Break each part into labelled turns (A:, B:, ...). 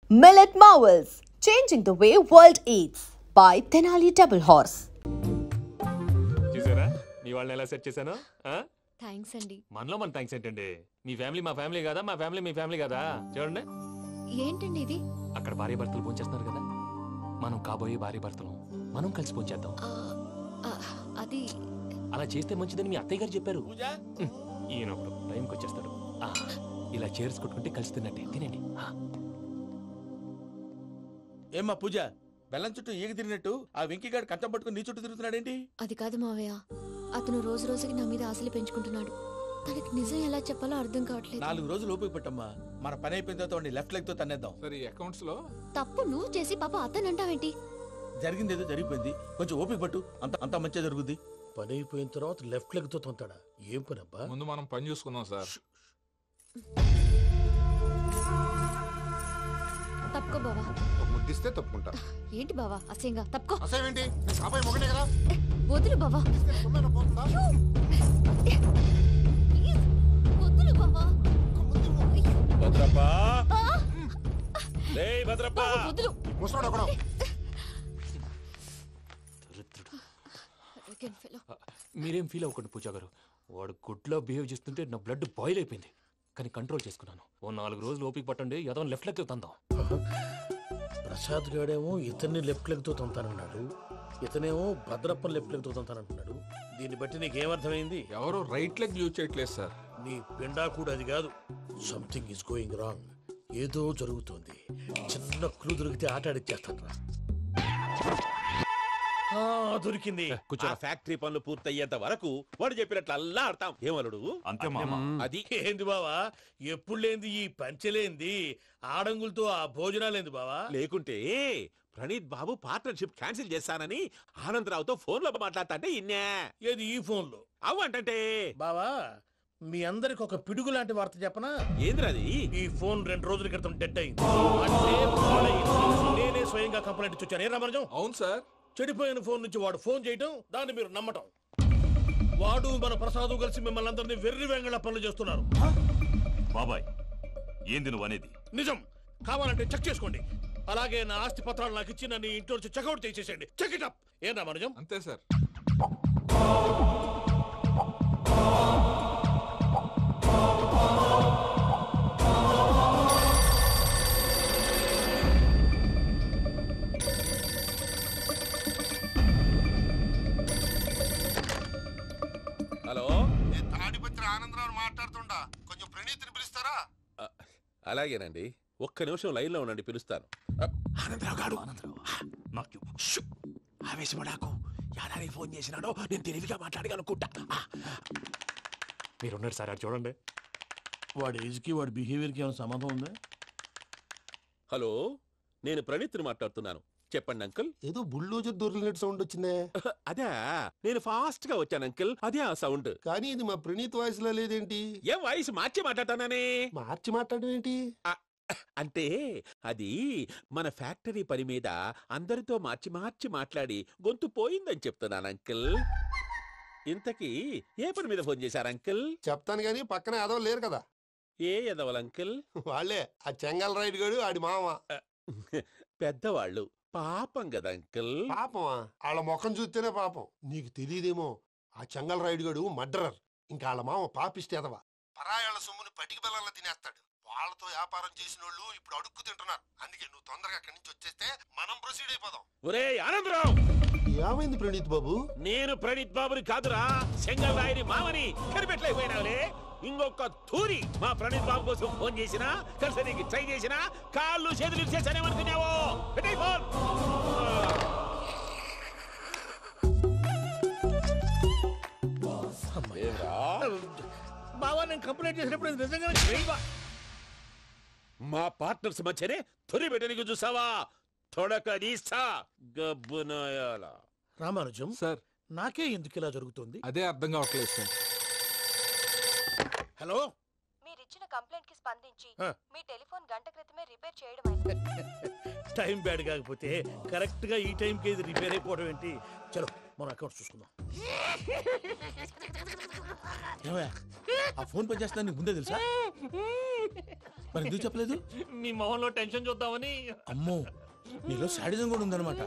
A: Millet Marvels, changing the way world eats by Tenali Double Horse.
B: చూసారా మీ వాళ్ళని ఎలా set చేశాను?
C: థ్యాంక్స్ అండి.
B: మనలో మన థ్యాంక్స్ ఏంటండి? మీ ఫ్యామిలీ మా ఫ్యామిలీ కదా, మా ఫ్యామిలీ మీ ఫ్యామిలీ కదా. చూడండి,
C: ఏంటండి ఇది?
B: అక్కడ భార్య భర్తలు పోంచేస్తున్నారు కదా, మనం కాబోయే భార్య భర్తలు మనం కలిసి పోంచేద్దాం.
C: అది
B: అలా చేస్తే మంచిదని మీ అత్తయ్య గారు చెప్పారు. ఈయన ఒకడు టైంకి వచ్చేస్తాడు. ఇలా చేర్స్ కొట్టుకుంటే కలిసి తిన్నట్టే. తినండి.
D: ఏమ్మా పూజ, బెల్లం చుట్టూ ఈగ తిరిగినట్టు ఆ వెంకీగాడు కంచం పట్టుకుని నీ చుట్టూ తిరుగుతున్నాడేంటి?
C: అది కాదు మావయ్య, అతను రోజు రోజుకి నా మీద ఆశలు పెంచుకుంటున్నాడు. తనకి నిజం ఎలా చెప్పాలో అర్థం కావట్లేదు.
D: 4 రోజులు ఓపిక పట్టమ్మా, మన పని అయిపోయిన తర్వాత లెఫ్ట్ లెగ్ తో తన్నేద్దాం.
E: సరే, అకౌంట్స్ లో
C: తప్పు నువ్వు చేసి పాప అతను అంటావేంటి?
D: జరిగింది ఏదో జరిగిపోయింది, కొంచెం ఓపిక పట్టు, అంత మంచిగా జరుగుద్ది.
F: పని అయిపోయిన తర్వాత లెఫ్ట్ లెగ్ తో తొంతాడా? ఏం పని అబ్బా?
E: ముందు మనం పని చూసుకుందాం సార్.
C: తప్పుకో బావా.
G: ముద్దిస్తే తప్పుకుంటా.
C: ఏంటి బావా అసహ్యంగా? తప్పుకో.
G: అసేమేంటి? అబ్బాయి మొగనే కదా.
C: వదులు బావా. వదులు బావా.
D: భద్రప్పా, భద్రప్పా,
C: వదులు.
G: ముసలోడు ఒకడు.
B: మీరేం ఫీల్ అవ్వకండి పూజా గారు. వాడు గుడ్లో బిహేవ్ చేస్తుంటే నా బ్లడ్ బాయిల్ అయిపోయింది, కానీ కంట్రోల్ చేసుకున్నాను. ఓ 4 రోజులు ఓపిక పట్టండి, ఏదో లెఫ్ట్ లెగ్ తందాం.
F: ప్రసాద్ గాడేమో ఇతన్ని లెఫ్ట్ లెగ్ తో తొంతానన్నాడు, ఇతనేమో భద్రప్పని లెఫ్ట్ లెగ్ తో తొంతానంటున్నాడు. దీన్ని బట్టి నీకేమర్థమైంది?
E: ఎవరు రైట్ లెగ్ యూజ్ చేయట్లేదు సార్.
F: నీ పిండా కూడా అది కాదు. Something is going wrong. ఏదో జరుగుతోంది. చిన్న క్లూ దొరికితే ఆట ఆడిచ్చేస్తాను రా. దొరికింది.
D: ఆ ఫ్యాక్టరీ పనులు పూర్తయ్యేంత వరకు వాడు చెప్పినట్లు అల్లా ఆడతాం. ఏమలుడు
B: అంతే మామ.
D: అది
F: ఏంది బావా, ఎప్పుడు లేంది ఈ పంచలేంది, ఆడంగులతో ఆ భోజనాలేంది బావా?
H: లేకుంటే ప్రణీత్ బాబు పార్ట్నర్షిప్ క్యాన్సిల్ చేస్తానని ఆనందరావుతో ఫోన్ లో మాట్లాడతాంటే ఇన్నే.
F: ఏది ఈ ఫోన్ లో?
H: అవు అంటే
F: బావా, మీ అందరికి ఒక పిడుగు లాంటి వార్త చెప్పనా?
H: ఏంద్రది?
F: ఈ ఫోన్ 2 రోజుల క్రితం డెడ్ అయింది. అంటే పాడైంది. నేనే స్వయంగా కంప్లైంట్ ఇచ్చి వచ్చాను. ఏ రామరాజం?
E: అవును సార్.
F: చెడిపోయిన ఫోన్ నుంచి వాడు ఫోన్ చేయటం, దాన్ని మీరు నమ్మటం. వాడు మన ప్రసాదు కలిసి మిమ్మల్ని అందరినీ వెర్రి వెంగళ పనులు చేస్తున్నారు.
I: బాబాయ్, ఏంది నువ్వు అనేది?
F: నిజం. కావాలంటే చెక్ చేసుకోండి. అలాగే నా ఆస్తి పత్రాలు నాకు ఇచ్చి నన్ను ఇంట్లో నుంచి చెక్అౌట్ చేసేసేయండి. Check it up. ఏం రామరాజం?
E: అంతే సార్.
H: హలో,
G: నేను తాడిపత్రి ఆనందరావు మాట్లాడుతుండా, కొంచెం ప్రణీతిని పిలుస్తారా?
H: అలాగేనండి, ఒక్క నిమిషం లైన్ లో ఉండండి, పిలుస్తాను.
F: ఆనందరావు గాడు
I: నాకు
F: ఆవేశపడాకు. యాదానికి ఫోన్ చేసినాడో నేను తెలివిగా మాట్లాడగలనుకుంటా.
B: మీరున్నారు సార్, అది చూడండి.
F: వాడి ఏజ్ కి వాడి బిహేవియర్ కి ఏమైనా సంబంధం ఉందా?
H: హలో, నేను ప్రణీత్ని మాట్లాడుతున్నాను. చెప్పండి అంకుల్.
G: ఏదో బుల్డోజర్ దొరికినట్టు సౌండ్ వచ్చిందే.
H: అదే, నేను ఫాస్ట్ గా వచ్చాను అంకుల్, అదే ఆ సౌండ్.
G: కానీ ఇది మా ప్రణీత్ వాయిస్ లో లేదేంటి?
H: ఏం వాయిస్ మార్చి మాట్లాడతానని?
G: మార్చి మాట్లాడడం ఏంటి?
H: అంటే అది మన ఫ్యాక్టరీ పని మీద అందరితో మార్చి మార్చి మాట్లాడి గొంతు పోయిందని చెప్తున్నాను అంకుల్. ఇంతకీ ఏ పని మీద ఫోన్ చేశారు అంకుల్?
G: చెప్తాను గానీ పక్కన ఏదో లేరు కదా.
H: ఏ ఎదవలు అంకుల్?
G: వాళ్ళే ఆ చెంగల్ రైడ్ గడు, ఆడి మామ.
H: పెద్దవాళ్ళు, పాపం కదా అంకుల్.
G: పాపమా? వాళ్ళ ముఖం చూస్తేనే పాపం. నీకు తెలియదేమో, ఆ చెంగల్ రైడ్ గడు మర్డరర్. ఇంకా వాళ్ళ మామ పాపిస్తేదవా. పరాయాళ్ళ సొమ్ముని పటికి బెల్లంలో తినేస్తాడు. వాళ్ళతో వ్యాపారం చేసిన వాళ్ళు ఇప్పుడు అడుక్కు తింటున్నారు. అందుకే నువ్వు తొందరగా అక్కడి నుంచి వచ్చేస్తే మనం ప్రొసీడ్ అయిపోదాం.
H: ఒరే ఆనందరావు,
G: ఏమైంది ప్రణీత్ బాబు?
H: నేను ప్రణీత్ బాబుని కాదురా, సెంగల్ రాయని మామని కనిపెట్టలేకపోయినావులే. ఇంకొక తూరి మా ప్రణీత్ బాబు కోసం ఫోన్ చేసినా, కలిసి నీకు ట్రై చేసినా కాళ్ళు చేతులు ఇచ్చేసానేమనుకున్నావో. పెట్టేయ్ ఫోన్.
F: బావా, నేను కంప్లైంట్ చేసినప్పుడు ఇది నిజంగా
H: మా పార్ట్నర్స్ మధ్యనే తొలి పెట్టడానికి చూసావా? తొడక నీస్తా గబ్బునాయాల.
F: రామానుజం
E: సార్,
F: నాకే ఎందుకు ఇలా జరుగుతుంది?
E: అదే అర్థం కావట్లేదు సార్.
F: హలో,
J: మీరిచ్చిన కంప్లైంట్ కి స్పందించి మీ టెలిఫోన్ గంట క్రితమే రిపేర్ చేయడం అయింది.
F: టైం బ్యాడ్ కాకపోతే కరెక్ట్ గా ఈ టైం కి ఇది రిపేర్ అయిపోవడం ఏంటి? చలో మన అకౌంట్ చూసుకుందాం.
D: ఆ ఫోన్ పని చేస్తున్నా నీకు ముందే తెలుసా? మరి ఎందుకు చెప్పలేదు?
B: మీ మొహంలో టెన్షన్ చూద్దామని.
D: అమ్మో, నీలో శాడిజం కూడా ఉందన్నమాట.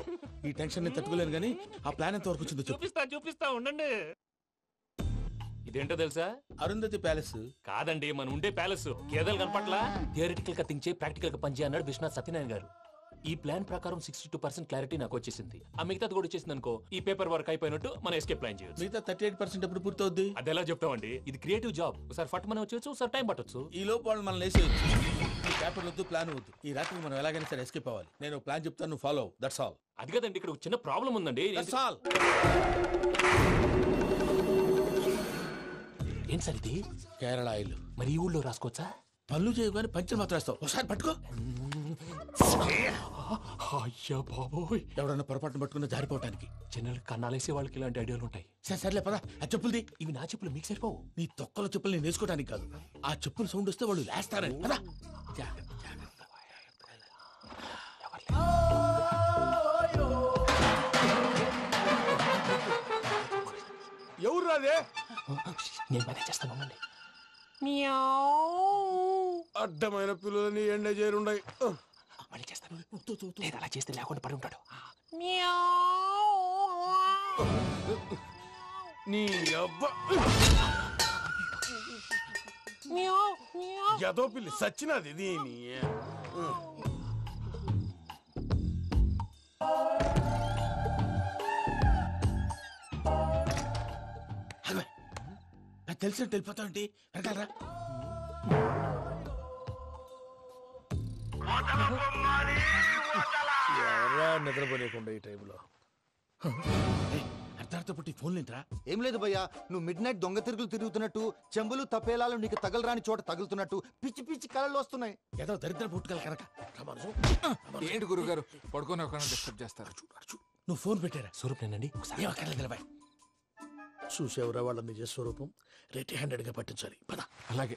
D: ఈ టెన్షన్ ని తట్టుకోలేను కానీ ఆ ప్లాన్ ఎంత వరకు వచ్చిందో చెప్పు.
B: చూపిస్తా ఉండండి. ఇదేంటో తెలుసా?
D: అరుంధతి ప్యాలెస్
B: కాదండి, మనం ఉండే ప్యాలెస్. గేదెలు కనపట్లా? థియరిటికల్ గా థింక్ చేయి, ప్రాక్టికల్ గా పనిచేయి అన్నాడు విశ్వనాథ్ సత్యనారాయణ గారు. ఈ ప్లాన్ ప్రకారం 62% క్లారిటీ నాకు వచ్చేసింది. ఆ మిగతాది కూడా వచ్చేసింది అనుకో, ఈ పేపర్ వర్క్ అయిపోయినట్టు మనం ఎస్కేప్ ప్లాన్ చేయొచ్చు.
D: మిగతా 38% ఎప్పుడు పూర్తవుద్ది?
B: అది ఎలా చెప్తామండి? ఇది క్రియేటివ్ జాబ్. ఒకసారి ఫట్ మనం వచ్చేయచ్చు, ఒకసారి టైం పట్టొచ్చు.
D: ఈ లోపు వాళ్ళు మనం లేసేయచ్చు. ఈ పేపర్ వద్దు, ప్లాన్ వద్దు. ఈ రాత్రికి మనం ఎలాగైనా సరే ఎస్కేప్ అవ్వాలి. నేను ప్లాన్ చెప్తాను, నువ్వు ఫాలో. That's all.
B: అది కదండి, ఇక్కడ ఒక చిన్న ప్రాబ్లం ఉందండి.
D: That's all.
B: ఏం సార్ ఇది?
D: కేరళ ఆయిల్.
B: మరి ఈ ఊళ్ళో రాసుకోవచ్చా?
D: పళ్ళు చేయవు కానీ పంచర్ మాత్రం వేస్తావు. ఒకసారి పట్టుకో.
B: అయ్యా బాబోయ్,
D: ఎవడన్నా పొరపాటున పట్టుకున్న జారిపోవటానికి.
B: జనరల్ కన్నాలేసే వాళ్ళకి ఇలాంటి ఐడియాలు ఉంటాయి.
D: సర్లే పదా, ఆ చెప్పులది.
B: ఇవి నా చెప్పులు, మీకు సరిపోవు.
D: నీ తొక్కల చెప్పులు నేను వేసుకోవడానికి కాదు, ఆ చెప్పులు సౌండ్ వస్తే వాళ్ళు లేస్తారని. పదా.
F: ఎవరు రాదే?
B: నేను మేనేజ్ చేస్తాను, ఉండండి.
F: అడ్డమైన పిల్లలని ఎండ చేరుండయి.
B: మళ్ళీ చేస్తాను. లేదు, అలా చేస్తే లేకుండా పడి ఉంటాడు.
F: నీ అబ్బ ఎదో పిల్లి సచ్చినది దీని.
D: తెలిసినట్టు వెళ్ళిపోతా ఉంటే వెనకాలరా.
F: ఎవరా నిద్రపోలేకుండా ఈ టైంలో?
D: అర్ధార్థ పుట్టి ఫోన్ లేంట్రా.
K: ఏం లేదు భయ్యా, నువ్వు మిడ్ నైట్ దొంగ తిరుగులు తిరుగుతున్నట్టు, చెంబులు తపేలాలు నీకు తగలరాని చోట తగులుతున్నట్టు పిచ్చి పిచ్చి కళలు వస్తున్నాయి.
D: ఏదో దరిద్ర పుట్టుకల కనుక.
E: ఏంటి గురుగారు పడుకొని ఒక డిస్టర్బ్ చేస్తారు?
D: నువ్వు ఫోన్ పెట్టారా?
B: స్వరూప్ నేనండి.
D: నిలబాయ్.
F: చూసేవరా వాళ్ళ నిజ స్వరూపం. రెట్టి హ్యాండెడ్ గా పట్టించాలి. పద.
E: అలాగే.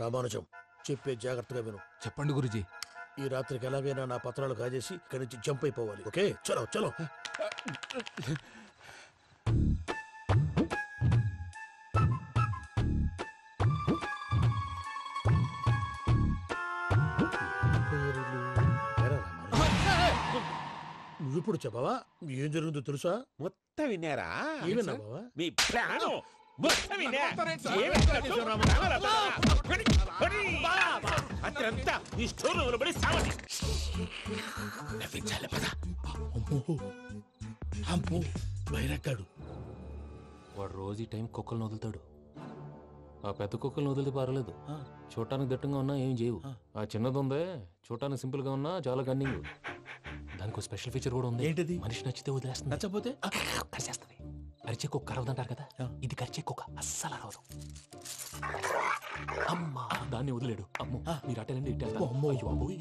F: రామానుజం, చెప్పే జాగ్రత్తగా విను.
E: చెప్పండి గురుజీ.
F: ఈ రాత్రికి ఎలాగైనా నా పత్రాలు కాజేసి ఇక్కడి నుంచి జంప్ అయిపోవాలి. ఓకే, చలో చలో. నువ్విప్పుడు చెప్పవా? ఏం జరుగుతుందో తెలుసా?
H: మొత్తం విన్నారా?
F: ఏమన్నా బావా?
H: మీ ప్రాణం మొత్తం విన్నా. అత్యంతా ఈ స్టోర్ రూమ్ పడి సావండి.
D: నవ్వించాలి. పద. అమ్మో, బైరక్కాడు.
B: వాడు రోజు ఈ టైం కుక్కలను వదులుతాడు. ఆ పెద్ద కుక్కలను వదిలితే పర్వాలేదు, చూడటానికి దట్టంగా ఉన్నా ఏం చేయవు. ఆ చిన్నది ఉందే, చూడటానికి సింపుల్ గా ఉన్నా చాలా గన్నింగ్. దానికి స్పెషల్ ఫీచర్ కూడా ఉంది.
D: ఏంటిది?
B: మనిషి నచ్చితే వదిలేస్తుంది,
D: నచ్చపోతే
B: కరిచేస్తుంది. అరిచే కుక్క అరవదంటారు కదా, ఇది కరిచే కుక్క అస్సలు అరవదు. అమ్మా, దాన్ని వదిలేడు. అమ్మో, మీరు అటెండి ఇటు వెళ్తారు. అమ్మో, అయ్యో అమ్మోయ్.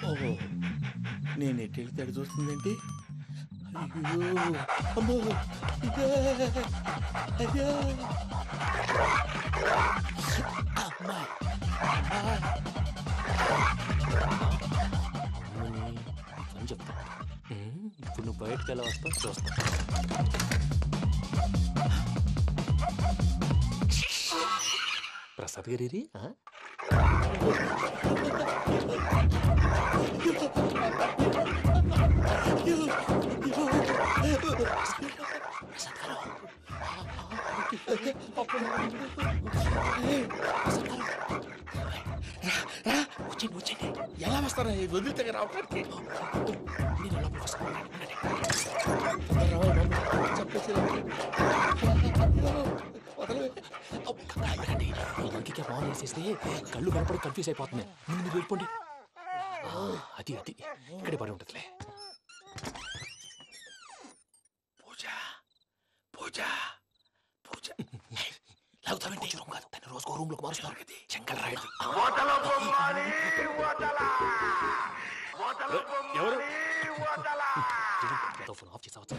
D: ఓహో, నేను ఎటు వెళ్తే అటు చూస్తుందేంటి? అయ్యో, అమ్మో, అయ్యో, అమ్మా,
B: అని చెప్తా. ఇప్పుడు నువ్వు బయటకు ఎలా వస్తావు చూస్తా. ప్రసాద్ గారి
D: వచ్చండి. ఎలా వస్తారా? వదిలితే రావడానికి
B: ఫోన్ వేసేస్తే కళ్ళు కనపడి కన్ఫ్యూజ్ అయిపోతున్నాయి. ముందు మీరు వెళ్ళిపోండి. అది అది ఇక్కడే పడి ఉంటుందిలే.
D: పూజ పూజ పూజ లాగుతామంటే కాదు, తన
B: రోజుకో రూమ్ లోకి మారుస్తున్నారు కదా చెంగల్ రాయుడు.
H: ఎవరు
B: ఫోన్ ఆఫ్ చేసావచ్చు.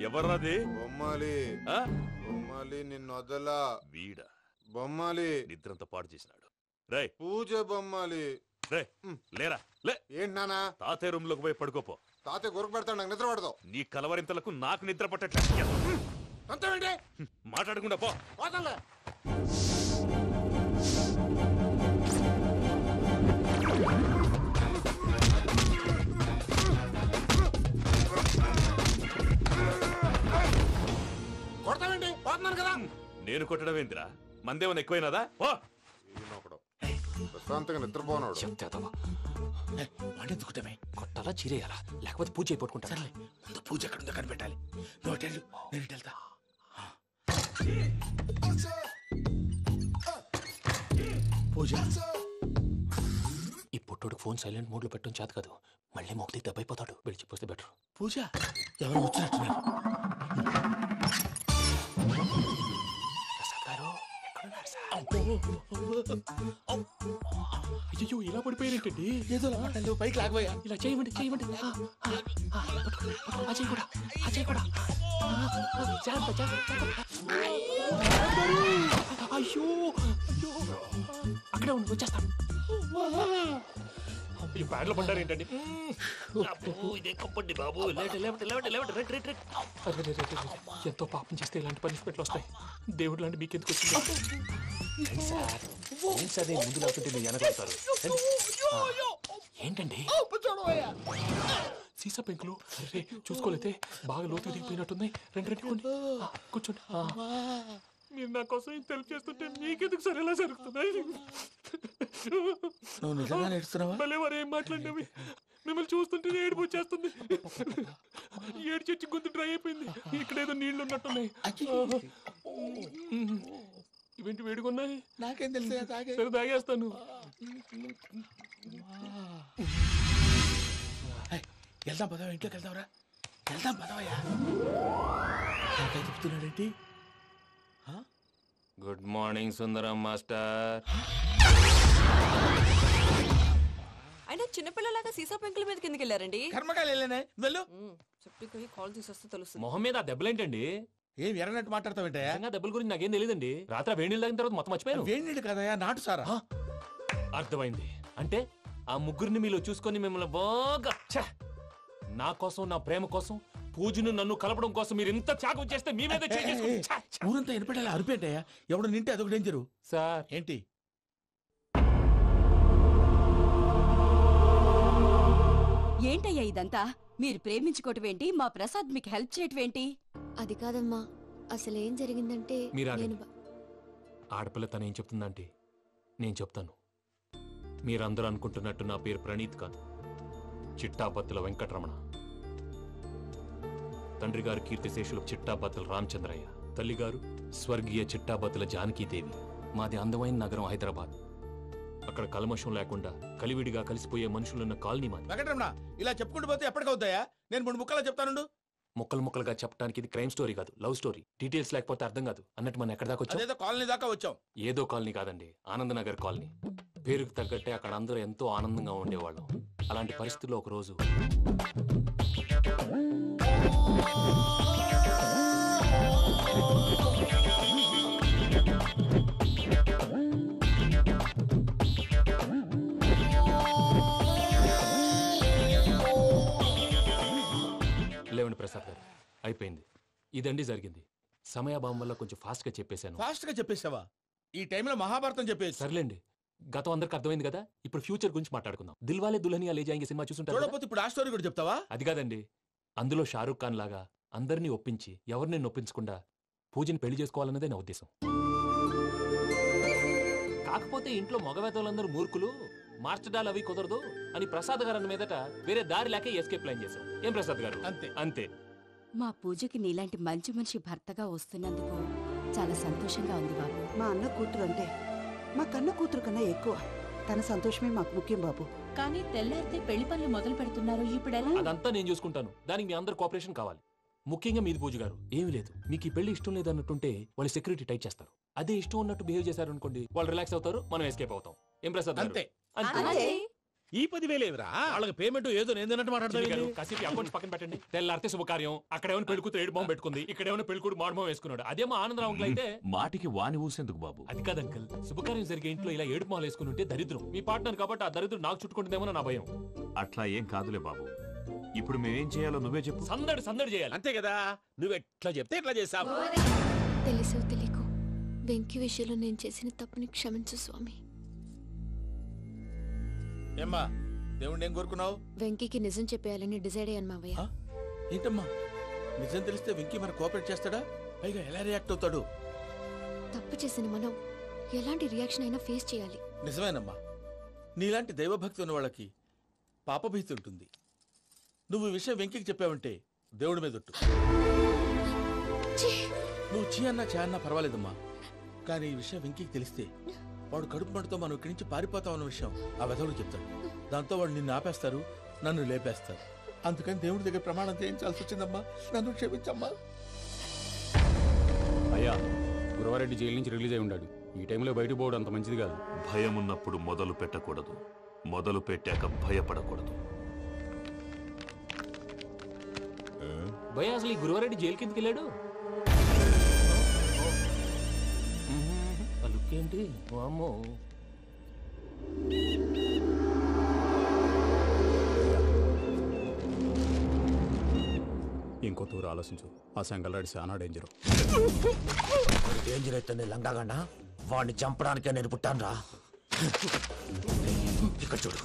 H: ఎవర్రాది?
L: బొమ్మాలి బొమ్మాలి నిన్ను వదలా.
H: వీడ
L: బొమ్మాలి
H: నిద్రంతా పాడు చేసినాడు. రే
L: పూజ బొమ్మాలి.
H: రే లేరా లే.
L: ఏంటి నానా?
H: తాతయ్య రూమ్ లోకి పోయి పడుకోపో.
L: తాతయ్య గురకు పెడతాడు, నాకు నిద్ర పడతావు.
H: నీ కలవరింతలకు నాకు నిద్ర పట్టట్లేదు.
L: అంతేంటి?
H: మాట్లాడకుండా పో.
L: పోతాలే. కొడతావేంటి? పోతున్నాను కదా.
H: నేను కొట్టడం ఏంటిరా? మందేమన్నా ఎక్కువైనదా? ఓ
L: ప్రశాంతంగా నిద్రపోనాడు.
B: చెప్తావా
D: వాడెందుకుంటామే?
B: కొట్టాలా చీరేయాలా లేకపోతే పూజ అయిపోట్టుకుంటా.
D: సర్లే ముందు పూజ ఎక్కడుందో కనిపెట్టాలి. నువ్వు వెళ్ళు, నేను ఇటు వెళ్తా. పూజ
B: ఈ పుట్టోడు ఫోన్ సైలెంట్ మోడ్ లో పెట్టడం చేత కాదు. మళ్ళీ మొక్కి దెబ్బైపోతాడు. వెళ్ళి చెప్పొస్తే బెటర్.
D: పూజ ఎవరు వచ్చినట్టున్నారు?
B: ప్రసాద్ గారు ఎక్కడున్నారు సార్? అయ్యో ఇలా పడిపోయినట్టండి.
D: ఏదో మాట్లాడలేవు, పైకి లాగబోయా.
B: ఇలా చేయమండి చేయమండి. అజయ్ కూడా అజయ్ కూడా అయ్యో అక్కడే ఉండి వచ్చేస్తాను. ఈ బ్యాడ్లో పడ్డారు ఏంటండి? ఎంతో పాపం చేస్తే ఇలాంటి పనిష్మెంట్లు వస్తాయి. దేవుడు లాంటి మీకెందుకు వచ్చింది? ముందు లేకుంటే మీరు వెనకాడతారు. ఏంటండి సీసా పెంకులు? అరే చూసుకోలేతే బాగా లోతు దిగిపోయినట్టున్నాయి. రెండు కూర్చోండి. మీరు నా కోసం ఇంత హెల్ప్ చేస్తుంటే మీకెందుకు సరే ఎలా జరుగుతున్నాయి?
D: నువ్వు నిజంగా నేర్చుతున్నావా?
B: మళ్ళీ వారు ఏం మాట్లాడినవి మిమ్మల్ని చూస్తుంటే ఏడుపు వచ్చేస్తుంది. ఏడు చెట్టు గొంతు డ్రై అయిపోయింది. ఇక్కడ ఏదో నీళ్లు ఉన్నట్టున్నాయి. ఇవేంటి వేడుకున్నాయి?
D: నాకేం తెలుసు.
B: సరే తాగేస్తాను.
D: వెళ్దాం పదవా, ఇంట్లోకి వెళ్దాంరా. వెళ్దాం పదవయ్యా. చెప్తున్నాడేంటి?
B: గుడ్ మార్నింగ్ సుందరం మాస్టర్.
M: అయినా చిన్నపిల్లలాగా సీసా పెంకుల మీద కిందకి వెళ్ళారండి.
D: కర్మకాయలు వెళ్ళానే. వెళ్ళు.
M: చెప్పి కాల్ తీసేస్తే తెలుస్తుంది.
B: మొహం మీద ఆ దెబ్బలేంటండి?
D: ఏం ఎర్రనట్టు మాట్లాడతావేంటయ్యా?
B: దెబ్బల గురించి నాకేం తెలియదండి. రాత్రి వేడి నీళ్ళు తాగిన తర్వాత మొత్తం మర్చిపోయాను.
D: వేడి నీళ్ళు కదయ్యా, నాటు సారా.
B: అర్థమైంది. అంటే ఆ ముగ్గురిని మీలో చూసుకొని మిమ్మల్ని బాగా నా కోసం నా ప్రేమ కోసం పూజను నన్ను కలపడం కోసం మీరు ఇంత త్యాగం చేస్తే మీ మీద
D: ఊరంతా వినపడేలా అరిపేంటయ్యా. ఎవడు నింటే అదొక డేంజరు.
B: సార్
D: ఏంటి?
N: ఏంటయ్యా ఇదంతా? మీరు ప్రేమించుకోవటం ఏంటి? మా ప్రసాద్ మీకు హెల్ప్ చేయటం ఏంటి?
C: అది కాదమ్మా, అసలు ఏం జరిగిందంటే
B: ఆడపిల్ల తను ఏం చెప్తుందంటే నేను చెప్తాను. మీరందరూ అనుకుంటున్నట్టు నా పేరు ప్రణీత్ కాదు, చిట్టాబత్తుల వెంకటరమణ. తండ్రి గారు కీర్తిశేషులు చిట్టాబత్తుల రామచంద్రయ్య, తల్లిగారు స్వర్గీయ చిట్టాబత్తుల జానకీదేవి. మాది అందమైన నగరం హైదరాబాద్. అక్కడ కల్మషం లేకుండా కలివిడిగా కలిసిపోయే మనుషులున్న కాలనీ మాది.
D: వెంకటరమణ, ఇలా చెప్పుకుంటూ పోతే ఎప్పటికవుతాయా? నేను 3 ముక్కలా చెప్తాను.
B: ముక్కలుగా చెప్పడానికి ఇది క్రైమ్ స్టోరీ కాదు, లవ్ స్టోరీ. డీటెయిల్స్ లేకపోతే అర్థం కాదు. అన్నట్టు మనం ఎక్కడ దాకా వచ్చాం?
D: ఏదో కాలనీ దాకా వచ్చాం.
B: ఏదో కాలనీ కాదండి, ఆనందనగర్ కాలనీ. పేరుకు తగ్గట్టే అక్కడ అందరూ ఎంతో ఆనందంగా ఉండేవాళ్ళం. అలాంటి పరిస్థితుల్లో ఒకరోజు లేవండి ప్రసాద్ గారు, అయిపోయింది. ఇదండి జరిగింది. సమయాభావం వల్ల కొంచెం ఫాస్ట్ గా చెప్పేశాను.
D: ఫాస్ట్ గా చెప్పేసావా? ఈ టైంలో మహాభారతం చెప్పేసి.
B: సర్లేండి, గతం అందరికి అర్థమైంది కదా. ఇప్పుడు ఫ్యూచర్ గురించి మాట్లాడుకుందాం. దిల్వాలే దుల్హనియా లే జాయేంగే సినిమా చూసుంటారు.
D: చూడకపోతే ఇప్పుడు ఆ స్టోరీ కూడా చెప్తావా?
B: అది కాదండి, అందులో షారూక్ ఖాన్ లాగా అందరినీ ఒప్పించి ఎవరిని నొప్పించకుండా పూజని పెళ్లి చేసుకోవాలన్నదే నా ఉద్దేశం. కాకపోతే ఇంట్లో మగవేతలందరూ మూర్ఖులు, మార్చడాలు అవి కుదరదు అని ప్రసాద్ గారు అన్న మీదట వేరే దారి లేక ఎస్కేప్ ప్లాన్ చేశాం. ఏం ప్రసాద్ గారు?
D: అంతే
B: అంతే.
N: మా పూజకి నీలాంటి మంచి మనిషి భర్తగా వస్తున్నందుకు చాలా సంతోషంగా ఉంది బాబు.
O: మా అన్న కూతురు అంటే మా కన్న కూతురు కన్నా ఎక్కువ. తన సంతోషమే మాకు ముఖ్యం బాబు.
N: కానీ తెల్లారితే పెళ్లి పనులు మొదలు పెడుతున్నారు, ఇప్పుడు ఎలా?
B: అదంతా నేను చూసుకుంటాను. దానికి మీ అందరు కోఆపరేషన్ కావాలి. ముఖ్యంగా మీది పూజ గారు ఏమీ లేదు. మీకు ఈ పెళ్లి ఇష్టం లేదు అన్నట్టుంటే వాళ్ళు సెక్యూరిటీ టైట్ చేస్తారు. అదే ఇష్టం ఉన్నట్టు బిహేవ్ చేశారు అనుకోండి, వాళ్ళు రిలాక్స్ అవుతారు, మనం ఎస్కేప్ అవుతాం. ఏం ప్రసాద్ గారు?
D: అంతే.
B: అంతే.
D: ఈ 10,000 ఏమిరా? వాళ్ళకి పేమెంట్ ఏదో నేను మాట్లాడతాను.
B: కాసేపు అకౌంట్స్ పక్కన పెట్టండి. తెల్లారితే శుభకార్యం. అక్కడేమైనా పెళ్లి కూతురు ఏడు బాంబు పెట్టుకుంది, ఇక్కడేమైనా పెళ్లి కూతురు మాడు బాంబు వేసుకున్నాడు. అదేమో ఆనందరావు అంకుల్ అయితే
I: మాటికి వాని ఊసేందుకు బాబు?
B: అది కాదు అంకుల్, శుభకార్యం జరిగే ఇంట్లో ఇలా ఏడు మాలు వేసుకుని ఉంటే దరిద్రం. మీ పార్ట్నర్ కాబట్టి ఆ దరిద్రం నాకు చుట్టుకుంటుందేమో నా భయం.
I: అట్లా ఏం కాదులే బాబు. ఇప్పుడు మేమేం చేయాలో నువ్వే చెప్పు.
B: సందడి చేయాలి.
D: అంతే కదా, నువ్వు ఎట్లా చెప్తే ఎట్లా చేసావు.
C: తెలుసో తెలియకో వెంకీ విషయంలో నేను చేసిన తప్పుని క్షమించు స్వామి.
D: ఏమ్మా దేవుణ్ణి ఏం కోరుకున్నావు?
C: వెంకీకి నిజం చెప్పేయాలని డిసైడ్ అయ్యాను మావయ్య.
D: ఏంటమ్మా నిజం తెలిస్తే వెంకీ మన కోఆపరేట్ చేస్తాడా? పైగా ఎలా రియాక్ట్ అవుతాడు?
C: తప్పు చేసిన మనం ఎలాంటి రియాక్షన్ అయినా ఫేస్ చేయాలి.
D: నిజమేనమ్మా, నీలాంటి దైవభక్తి ఉన్న వాళ్ళకి పాపభీతి ఉంటుంది. నువ్వు ఈ విషయం వెంకీకి చెప్పావంటే దేవుడి మీద ఒట్టు. నువ్వు చీ అన్నా చే అన్నా పర్వాలేదమ్మా, కానీ ఈ విషయం వెంకీకి తెలిస్తే వాడు కడుపు మంటతో మనం ఇక్కడి నుంచి పారిపోతాం అన్న విషయం ఆ వెధవుడు చెప్తాడు. దాంతో వాడు నిన్ను ఆపేస్తారు, నన్ను లేపేస్తారు. అందుకని దేవుడి దగ్గర ప్రమాణం చేయించాల్సి వచ్చిందమ్మా, నన్ను క్షమించమ్మా.
B: అయ్యా, గురవారెడ్డి జైలు నుంచి రిలీజ్ అయి ఉన్నాడు. ఈ టైంలో బయటకు పోవడం అంత మంచిది కాదు.
I: భయం ఉన్నప్పుడు మొదలు పెట్టకూడదు, మొదలు పెట్టాక భయపడకూడదు.
B: భయ అసలు ఈ గురువారెడ్డి జైలు కిందకి వెళ్ళాడు. లుక్ ఏంటి? అమ్మో,
P: ఇంకో తూరు ఆలోచించు. ఆ సంగల్లాడి చాలా డేంజర్.
Q: డేంజర్ అయితే లంగాగండా వాడిని చంపడానికే నేను పుట్టాను రా. ఇక్కడ చూడు,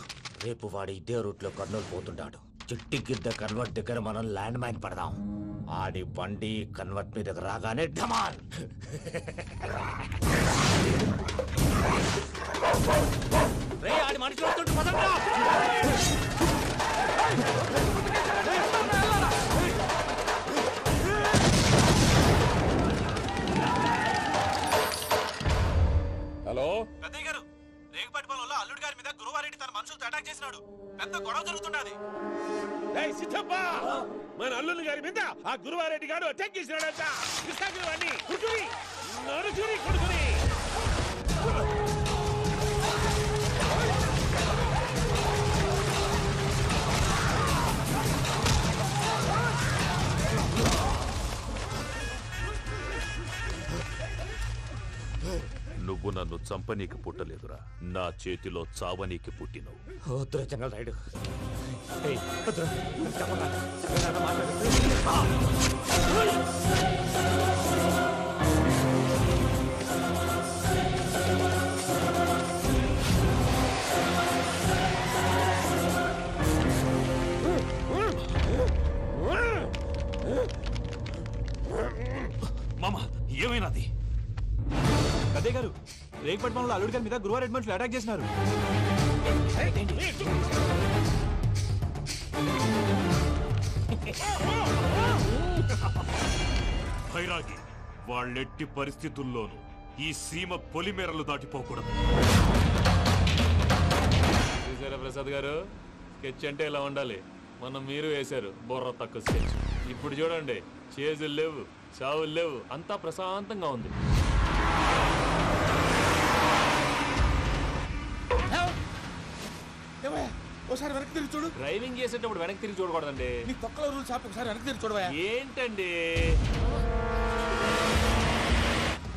Q: రేపు వాడు ఇదే రూట్ లో కర్నూలు పోతుంటాడు. చిట్టి గిద్ద కన్వర్ట్ దగ్గర మనం ల్యాండ్ మైన్ పడదాం. ఆడి బండి కన్వర్ట్ మీద రాగానే ఢమాన్.
B: ఆడి మనుషులు వస్తుంటే పదండ్రా.
D: హలో
K: పెద్దయ్య గారు, రేగుపాటి పొలంలో అల్లుడి గారి మీద గురువారెడ్డి తన మనుషులతో అటాక్ చేసినాడు. పెద్ద గొడవ జరుగుతున్నది.
H: సిద్ధప్ప, మన అల్లుని గారి మీద ఆ గురువారెడ్డి గారు అటాక్ చేసినాడంట. కృష్ణాగిరి వాడిని నరుచుని కొడుకుని.
I: నువ్వు నన్ను చంపనీకి పుట్టలేదురా, నా చేతిలో చావనీకి పుట్టినవు.
Q: జంగల్ రైడ్
I: మామ, ఏమైనాది?
K: పెద్దయ్య గారు, రేగుపాటి పొలంలో అల్లుడి గారి మీద గురువారెడ్డి మనుషులు అటాక్ చేసినారు.
I: భైరాగి, వాళ్ళెట్టి పరిస్థితుల్లోనూ ఈ సీమ పొలిమేరలు దాటిపోకూడదు.
B: చూసారా ప్రసాద్ గారు, స్కెచ్ అంటే ఇలా ఉండాలి. మనం మీరు వేశారు బుర్ర తక్కువ స్కెచ్. ఇప్పుడు చూడండి, చేజులు లేవు, చావులు లేవు, అంతా ప్రశాంతంగా ఉంది.
D: ఒకసారి వెనక్కి తిరిగి చూడు.
B: డ్రైవింగ్ చేసేటప్పుడు వెనక్కి తిరిగి చూడకూడదండి.
D: నీ తొక్కలో రూల్స్ ఆపి ఒకసారి వెనక్కి తిరిగి చూడవా.
B: ఏంటండి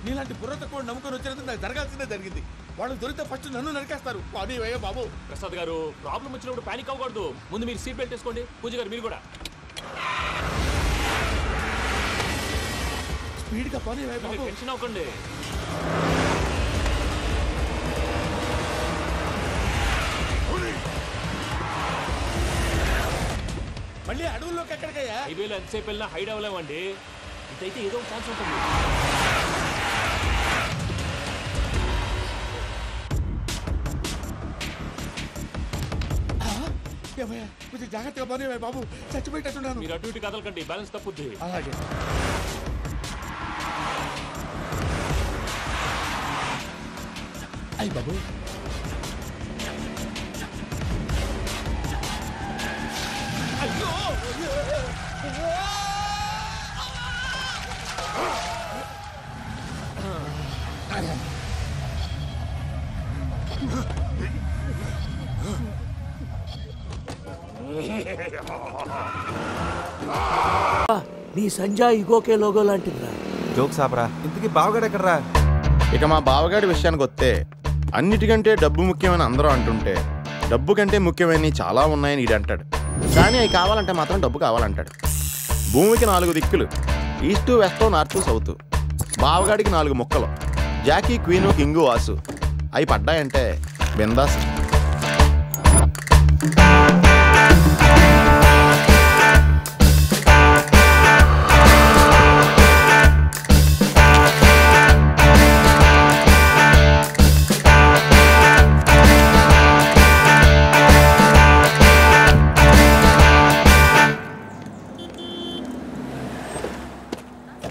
D: నీలాంటి బుర్ర తక్కువ నమ్ముకొని వచ్చినందుకు నాకు జరగాల్సిందే జరిగింది. వాళ్ళు దొరికితే ఫస్ట్ నన్ను నరికేస్తారు. అది అయ్యో బాబు.
B: ప్రసాద్ గారు, ప్రాబ్లం వచ్చినప్పుడు పానిక్ అవ్వకూడదు. ముందు మీరు సీట్ బెల్ట్ వేసుకోండి. పూజ గారు మీరు కూడా
D: స్పీడ్గా పని బాబు.
B: టెన్షన్ అవ్వకండి.
D: మళ్ళీ అడవుల్లోకి ఎక్కడికయ్యా?
B: హైవేలో ఎంతసేపు వెళ్ళినా హైడ్ అవ్వలేమండి. ఇదైతే ఏదో ఒక ఛాన్స్ ఉంటుంది.
D: కొంచెం జాగ్రత్తగా పని బాబు, చచ్చిపోయేటట్టున్నాను.
B: మీరు అటు ఇటు కదలకండి, బ్యాలెన్స్ తప్పుద్ది.
D: అలాగే. అయ్యి బాబు, అయ్యో
F: నీ సంజయ్ ఇగోకే లోగో లాంటిదిరా.
R: జోక్ సాపరా. ఇంతకీ బావగాడు ఎక్కడరా?
S: ఇక మా బావగాడి విషయానికి వస్తే అన్నిటికంటే డబ్బు ముఖ్యమని అందరూ అంటుంటే డబ్బు కంటే ముఖ్యమైనవి చాలా ఉన్నాయని ఈడు అంటాడు. కానీ అవి కావాలంటే మాత్రం డబ్బు కావాలంటాడు. భూమికి 4 దిక్కులు, ఈస్టు వెస్ట్ నార్త్ సౌత్. బావగాడికి 4 ముక్కలు, జాకీ క్వీను కింగు వాసు. అవి పడ్డాయంటే బిందాస్.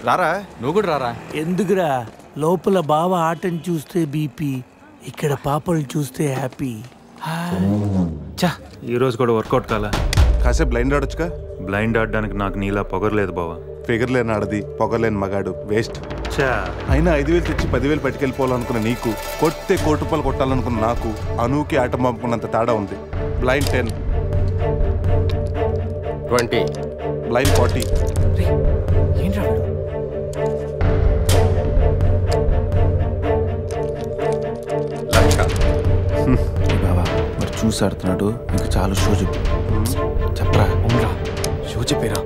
R: రారా, నువ్వు కూడా రారా.
F: ఎందుకురా? లోపల బావ ఆటను చూస్తే బీపీ, ఇక్కడ పాపలు చూస్తే హ్యాపీ.
T: ఈ రోజు కూడా వర్కౌట్ కాలా.
P: కాసేపు బ్లైండ్ ఆడొచ్చుగా.
T: బ్లైండ్ ఆడడానికి నాకు నీలా పొగరలేదు బావా.
P: ఫిగర్ లేని ఆడది, పొగలేని మగాడు వేస్ట్. అయినా 5,000 తెచ్చి 10,000 పట్టుకెళ్ళిపోవాలనుకున్న నీకు, కొట్టే 1 కోటి రూపాయలు కొట్టాలనుకున్న నాకు అనూకి ఆట పంపుకున్నంత తేడా ఉంది. Blind 10,
L: 20,
P: blind 40.
R: బావా మరి చూసి ఆడుతున్నాడు. ఇంకా చాలా షో చెప్పు. చెప్పరా, ఉండరా, షో చెప్పేరా.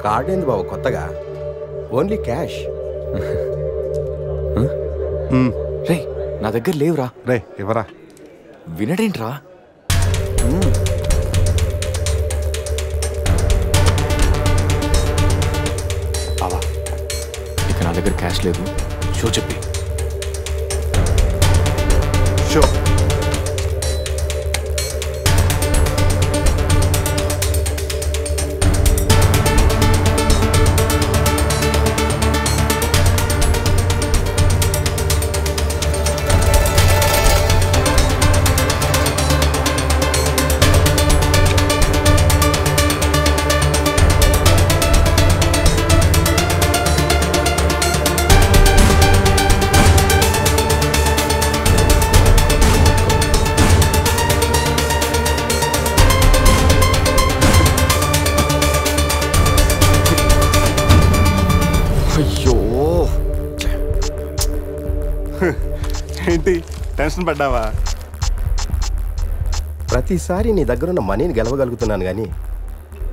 U: కార్డ్ ఏంది బాబు కొత్తగా? Only cash.
R: రే నా దగ్గర లేవురా.
P: రే ఎవరా?
R: వినడేంట్రా? బావా ఇక నా దగ్గర క్యాష్ లేదు. షో చెప్పి.
P: షో ఏంటి టెన్షన్ పడ్డావా?
U: ప్రతిసారి నీ దగ్గరున్న మనీని గెలవగలుగుతున్నాను కానీ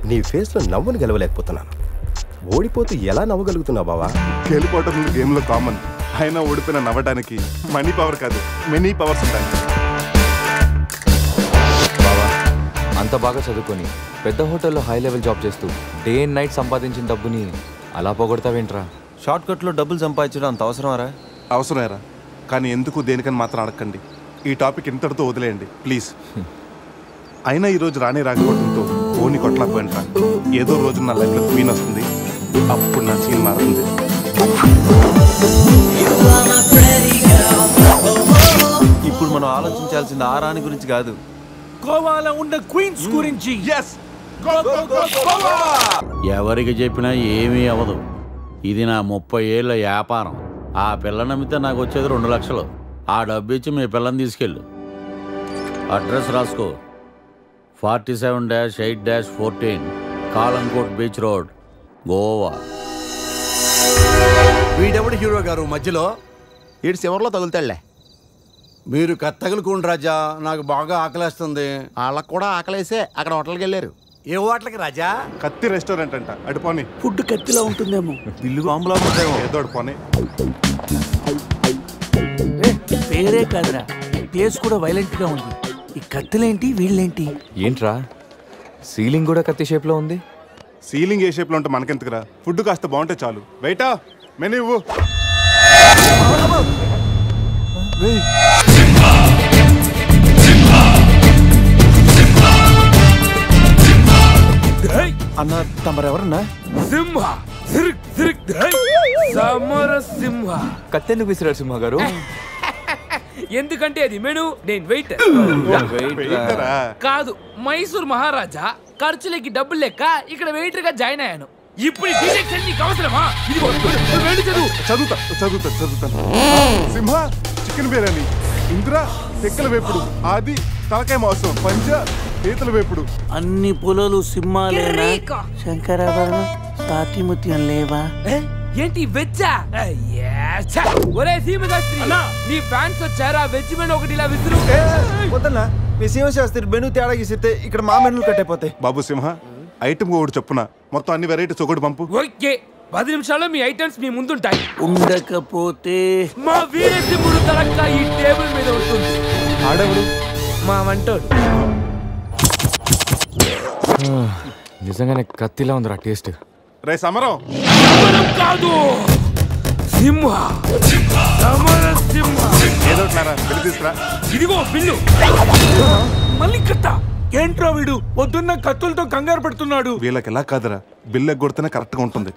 U: నీ ఫేస్లో నవ్వును గెలవలేకపోతున్నాను. ఓడిపోతూ ఎలా నవ్వగలుగుతున్నావు బావా?
P: గెలిపోవటం గేమ్లో కామన్. అయినా ఓడిపోయిన నవ్వడానికి మనీ పవర్ కాదు, మెనీ పవర్స్ ఉంటాయి.
R: బావా అంత బాగా చదువుకొని పెద్ద హోటల్లో హై లెవెల్ జాబ్ చేస్తూ డే అండ్ నైట్ సంపాదించిన డబ్బుని అలా పోగొడతావేంట్రా? షార్ట్ కట్లో డబ్బులు సంపాదించడం అంత అవసరమారా?
P: అవసరమేరా, కానీ ఎందుకు దేనికని మాత్రం అడగండి. ఈ టాపిక్ ఇంతటితో వదిలేయండి ప్లీజ్. అయినా ఈరోజు రానే రాకపోవడంతో ఓని కొట్టలేకపోయినరా. ఏదో రోజు నా లైఫ్లో క్వీన్ వస్తుంది, అప్పుడు నా సీన్ మారుతుంది.
R: ఇప్పుడు మనం ఆలోచించాల్సింది ఆ రాణి గురించి కాదు,
F: గోవాలో ఉన్న క్వీన్స్ గురించి.
V: ఎవరికి చెప్పినా ఏమీ అవ్వదు. ఇది నా 30 ఏళ్ల వ్యాపారం. ఆ పిల్ల నమ్మితే నాకు వచ్చేది 2 లక్షలు. ఆ డబ్బు ఇచ్చి మీ పిల్లని తీసుకెళ్ళు. అడ్రస్ రాసుకో. 47-8-14 కాలంకోట్ బీచ్ రోడ్, గోవా.
K: వీడెవడు హీరో గారు మధ్యలో?
S: ఈడు చివరిలో తగులుతాడులే.
K: మీరు కత్తగులుకోండి రాజా, నాకు బాగా ఆకలేస్తుంది.
S: వాళ్ళకు కూడా ఆకలేసే అక్కడ హోటల్కి వెళ్ళారు.
K: ఏ హోటల్కి రాజా?
P: కత్తి రెస్టారెంట్ అంట, అడుపోని.
F: ఫుడ్ కత్తిలో ఉంటుందేమో.
R: బిల్లు బాంబులా ఉంటాయేమో.
P: ఏదో అడుపోని.
F: పేరే కాదురా, ప్లేస్ కూడా వైలెంట్ గా ఉంది. ఈ కత్తులేంటి, వీళ్ళేంటి?
R: ఏంట్రా సీలింగ్ కూడా కత్తి షేప్ లో ఉంది?
P: సీలింగ్ ఏ షేప్ లో ఉంటే మనకెందుకురా, ఫుడ్ కాస్త బాగుంటే చాలు. వెయిటా మెనూ ఇవ్వు.
R: అన్న తమరెవరన్నా?
W: సింహ సమర సింహ.
R: కత్తెందుకు విసిరారు సింహ గారు?
A: ఎందుకంటే అది మెను, నేను వెయిటర్. కాదు, మైసూర్ మహారాజా ఖర్చులకి డబ్బులు లెక్క ఇక్కడ వెయిటర్ గా జాయిన్ అయ్యాను. ఇప్పుడు నీకు అవసరమా?
P: చదువుతాను. సింహ చికెన్ బిర్యానీ, ఇంద్ర తెక్కల వేపుడు, ఆది తలకాయ మాంసం, పంజ పీతల వేపుడు.
F: అన్ని పొలాలు సింహాలేనా? శంకరాభరణం సాతిముత్యం లేవా?
A: ఏంటి వెజ్జా? ఒరే సీమశాస్త్రి, నీ ఫ్యాన్స్ వచ్చారా? వెజ్ మెను ఒకటి ఇలా విసురు.
U: వద్దన్నా, మీ సింహశాస్త్రి మెను తేడా గీసితే ఇక్కడ మా మెనూలు కట్టయిపోతాయి.
P: బాబు సింహ, ఐటమ్ ఒకటి చెప్పున మొత్తం అన్ని వెరైటీస్ ఒకటి పంపు.
A: ఓకే, 10 నిమిషాల్లో మీ ఐటమ్స్ మీ ముందుంటాయి.
F: ఉండకపోతే
A: మా వీరసింహుడు తలక్క ఈ టేబుల్ మీద ఉంటుంది.
U: ఆడవుడు
A: మా వంటోడు.
R: నిజంగానే కత్తిలా ఉందిరా టేస్ట్.
P: రే సమరం
A: కాదు, సింహ.
P: ఏదో
A: ఇదిగో బిల్లు. మళ్ళీ కట్ట.
F: ఏంట్రా వీడు పొద్దున్న కత్తులతో కంగారు పెడుతున్నాడు.
P: వీళ్ళకి ఎలా కాదురా, బిల్లు ఎగ్గొడితేనే కరెక్ట్ గా ఉంటుంది.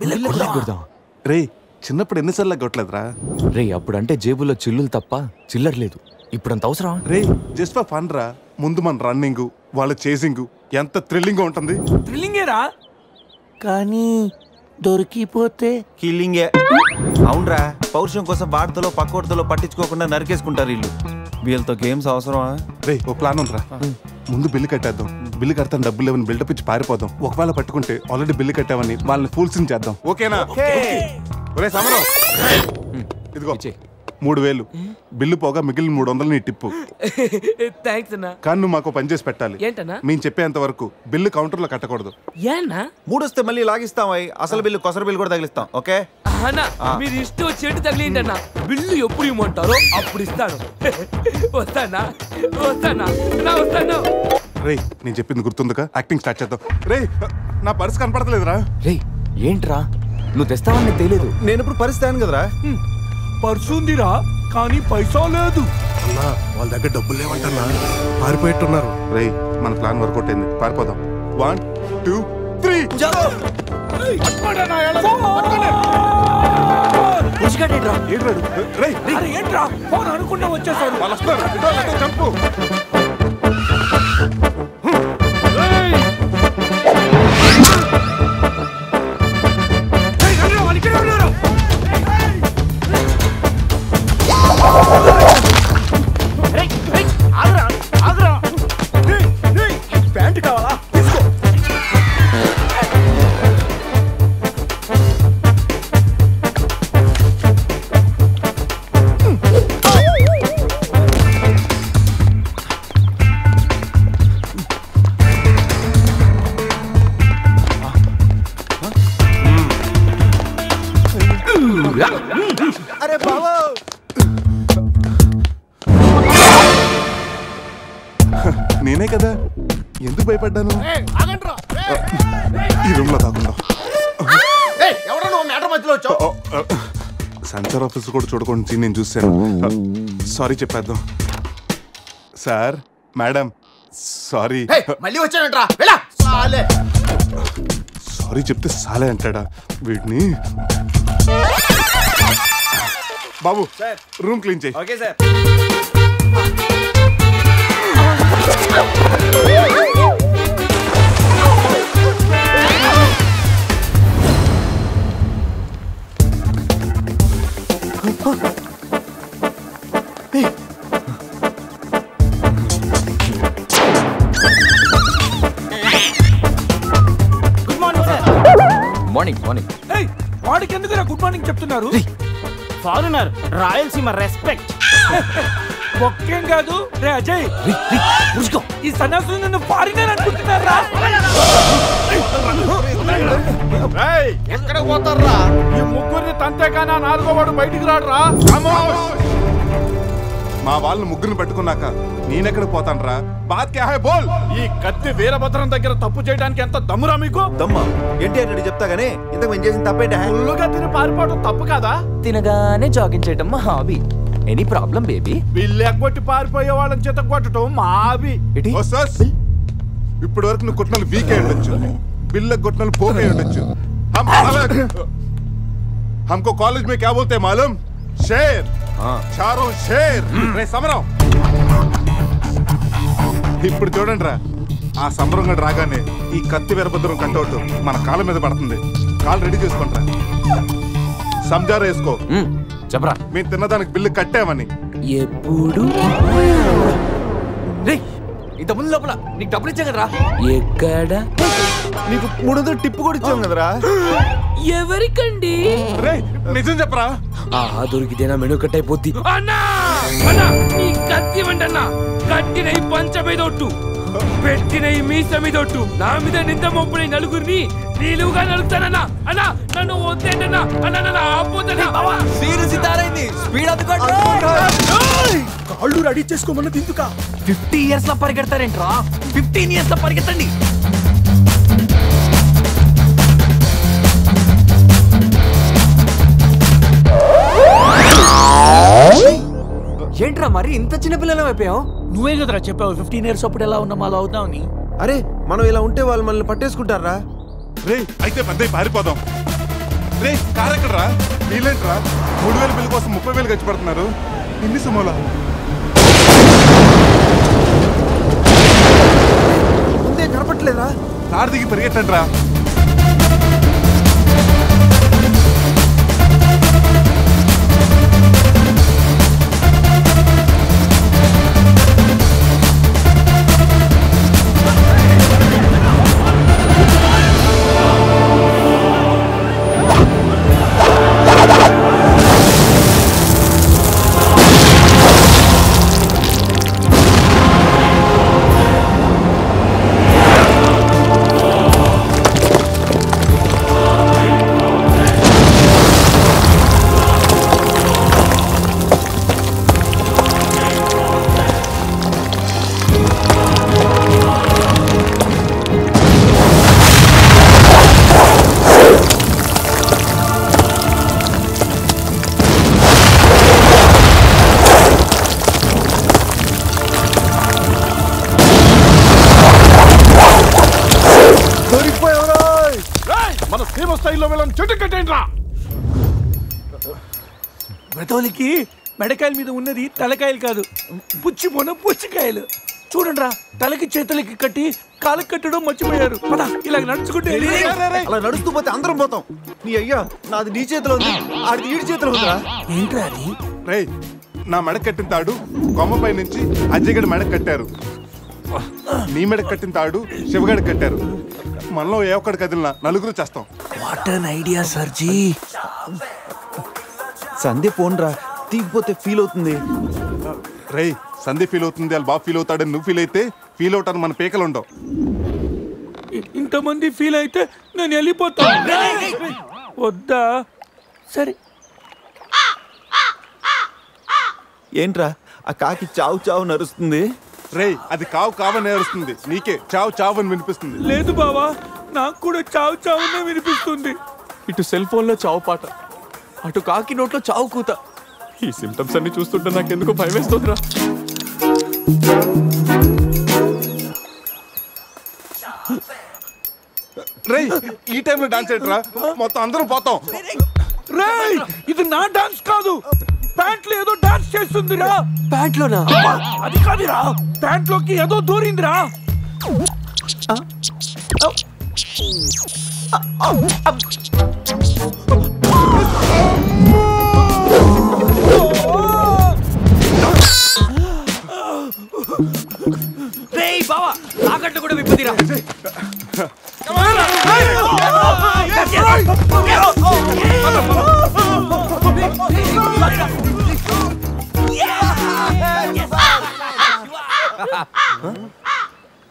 P: రే చిన్నప్పుడు ఎన్నిసార్లు ఎగ్గొట్టలేదురా?
R: రే అప్పుడంటే జేబులో చిల్లులు తప్ప చిల్లర లేదు. ఇప్పుడు అంత అవసరం?
P: రే జస్ట్ ఫర్ ఫన్ రా. ముందు మన రన్నింగ్, వాళ్ళ చేసింగ్ ఎంత థ్రిల్లింగ్ గా ఉంటుంది.
A: థ్రిల్లింగేరా,
F: కానీ దొరికిపోతే
U: కిల్లింగే. అవునరా, పౌరుషం కోసం వార్తలో పక్కోడతలో పట్టించుకోకుండా నరికేసుకుంటారు వీళ్ళు. వీళ్ళతో గేమ్స్ అవసరమా?
P: రే ఓ ప్లాన్ ఉందిరా. ముందు బిల్లు కట్టేద్దాం. బిల్లు కడతాను డబ్బులు లేవని బిల్డప్ ఇచ్చి పారిపోదాం. ఒకవేళ పట్టుకుంటే ఆల్రెడీ బిల్లు కట్టామని వాళ్ళని ఫూల్సింగ్ చేద్దాం. ఓకేనా? ఒరే సమరం, ఇదిగో 3000 బిల్లు పోగా మిగిలిన 300 నీ టిప్పు.
A: థ్యాంక్స్ అన్నా.
P: కానీ నువ్వు మాకు పని చేసి పెట్టాలి.
A: ఏంటన్నా?
P: మేము చెప్పేంత వరకు బిల్లు కౌంటర్ లో కట్టకూడదు.
A: ఏనా?
U: 3 వస్తే మళ్ళీ లాగిస్తాం. అసలు బిల్లు కొసర బిల్లు కూడా తగిలిస్తాం. ఓకే
A: అన్నా, మీరు ఇష్టం వచ్చేట్టు తగిలిండి అన్న. బిల్లు ఎప్పుడు ఇమ్మంటారో అప్పుడు ఇస్తాను. వస్తానా?
P: రే నేను చెప్పింది గుర్తుందిగా? యాక్టింగ్ స్టార్ట్ చేద్దాం. రే నా పర్స్ కనపడతలేదురా.
R: రే ఏంట్రా నువ్వు తెస్తావని తెలియదు.
U: నేను ఇప్పుడు పరిస్థితి కదరా.
F: పర్సు ఉందిరా, కానీ పైసా లేదు.
P: అన్నా వాళ్ళ దగ్గర డబ్బులు లేవంటన్నా, పారిపోయేట్టున్నారు. రే మన ప్లాన్ వర్కౌట్ అయింది, పారిపోదాం. 1 2 3
F: ఏంట్రా ఫోన్ అనుకుంటా వచ్చేసారు.
P: వాళ్ళు వస్తారు. చంపు.
F: ప్యాంట్ కావాలా?
U: అరే బాబా,
P: నేనే కదా, ఎందుకు భయపడ్డాను? ఈ రూమ్ లో కాకుండా సెన్సార్ ఆఫీస్ కూడా చూడకుండా నేను చూశాను. సారీ చెప్పేద్దాం. Sir madam sorry.
K: మళ్ళీ వచ్చానంట్రా.
P: సారీ చెప్తే సాలే అంటాడా వీడిని? బాబు రూమ్ క్లీన్ చేయి.
U: Okay sir.
F: Good morning sir.
R: Morning.
F: వాడికి ఎందుకు గుడ్ మార్నింగ్ చెప్తున్నారు? Foreigner, Rayalaseema respect. ఒక్కేం కాదు రే అజయ్, ఈ సన్యాసులు నన్ను ఫారినర్ అనుకుంటున్నారా?
S: ఎక్కడ పోతారా?
F: ఈ ముగ్గురిని తంతేకానా 4వ వాడు బయటికి రాడురా.
P: మా వాళ్ళని ముగ్గురిని పెట్టుకున్నాక నేనెక్కడికి పోతాను రా? బాత్ క్యా హై బోల్.
F: ఈ కత్తి వీరభద్రం దగ్గర తప్పు చేయడానికి ఎంత దమ్మురా మీకు?
U: దమ్మా ఏంటి అని చెప్తా గానీ ఇంతకు మేము చేసిన తప్పేంటే?
F: ఫుల్లుగా తిని పారిపోవడం తప్పు కదా?
R: తినగానే జాగింగ్ చేయడం మా hobby. Any problem baby?
F: Bill ఎగ్గొట్టి పారిపోయే వాళ్ళని చేత కొట్టడం మా హాబీ.
P: ఇప్పటి వరకు నువ్వు కొట్టిన వీక్ అయి ఉండొచ్చు, బిల్లు కొట్టిన పోక్ అయి ఉండొచ్చు. हमको कॉलेज में क्या बोलते हैं मालूम? शेर. చారం షేర్ రే సమరం. ఇప్పుడు చూడండి రా, ఆ సంబరంగా రాగానే ఈ కత్తి వీరభద్రం కట్అవుట్ మన కాళ్ళ మీద పడుతుంది. కాళ్ళు రెడీ చేసుకుంటా. సంజారా వేసుకో.
R: చెప్పరా,
P: మేము తిన్నదానికి బిల్లు కట్టామని.
A: ఎప్పుడు
R: ఇంత ముందు లోపల నీకు డబ్బులు ఇచ్చా కదరా?
A: ఎక్కడ?
R: నీకు 300 టిప్పు కూడా ఇచ్చాం కదరా?
A: ఎవరికండి?
P: నిజం చెప్పరా?
A: దొరికితేనా మెను కట్ అయిపోద్ది. అన్నా అన్నా నీ కత్తి వంటన్నా, కట్టిన ఈ పంచ మీదొట్టు, పెట్టిన ఈ మీస మీదొట్టు, నా మీద నింద మోపుని నలుగురిని నీలుగా నలుగుతానన్నా. అన్నా నన్ను వద్దేంటన్నా, అన్నా నన్ను ఆపోతన్నా.
R: స్పీడ్
F: కాళ్ళు రెడీ చేసుకోమన్నది ఎందుక?
R: 50 years లో పరిగెడతారేంట్రా? 15 years లో పరిగెత్తండి. ఏంట్రా మరి ఇంత చిన్న పిల్లలు అయిపోయావు?
F: నువ్వే కదరా చెప్పావు 15 years అప్పుడు ఎలా ఉన్నాం అలా అవుతామని.
R: అరే మనం ఇలా ఉంటే వాళ్ళు మనల్ని పట్టేసుకుంటారా?
P: రే అయితే పెద్ద పారిపోదాం. రే కారు ఎక్కడరా? వీలేంట్రా 3000 బిల్లు కోసం 30,000 ఖర్చు పడుతున్నారు. ఇన్ని సుమోలా
R: ముందే కనపట్లేదా?
P: కారు దిగి పరిగెట్టండి రా.
F: బ్రతోలికి మెడకాయల మీద ఉన్నది తలకాయలు కాదు, పుచ్చిపోన పుచ్చికాయలు. చూడండిరా, తలకి చేతులకి కట్టి కాళ్ళకి కట్టడం మర్చిపోయారు. ఇలా నడుచుకుంటే
R: అలా నడుస్తూ పోతే అందరం పోతాం. నీ అయ్యా నాది నీ చేతిలో ఉంది, ఆడిది ఈడి చేతిలో ఉందా?
F: ఏంట్రా అది?
P: రే నా మెడ కట్టిన తాడు కొమ్మపై నుంచి అజ్జగడి మెడ కట్టారు. నీ మెడ కట్టిన తాడు శివగడి కట్టారు. మనలో ఏ ఒక్కడి కదిలినా నలుగురు చేస్తాం.
F: What an idea సర్జీ.
R: Sandhya పోన్రా, తీగిపోతే feel అవుతుంది.
P: రే సంధ్య ఫీల్ అవుతుంది, వాళ్ళు బాగా ఫీల్ అవుతాడని నువ్వు ఫీల్ అయితే ఫీల్ అవుతాను మన పేకలు ఉండవు.
F: ఇంతమంది ఫీల్ అయితే నేను వెళ్ళిపోతాను. వద్దా? సరే.
R: ఏంట్రా ఆ కాకి చావు చావు నరుస్తుంది?
P: రే అది కావు కావని నరుస్తుంది, నీకే చావు చావు అని వినిపిస్తుంది.
F: లేదు బావా, నాకు కూడా చావు చావునే వినిపిస్తుంది.
R: ఇటు సెల్ ఫోన్ లో చావు పాట, అటు కాకి నోట్లో చావు కూత. ఈ సిమ్టమ్స్ అన్ని చూస్తుంటే నాకెందుకో భయం వేస్తుందిరా.
P: రే ఈ టైంలో డాన్స్ ఏంట్రా? మొత్తం అందరం పోతాం.
F: రే ఇది నా డాన్స్ కాదు, ప్యాంట్లో ఏదో డాన్స్ చేస్తుందిరా.
R: ప్యాంట్లోనా?
F: అది కాదురా, ప్యాంట్లోకి ఏదో దూరిందిరా.
R: రేయ్ బావా, తాకట్లు కూడా విప్పదిరా.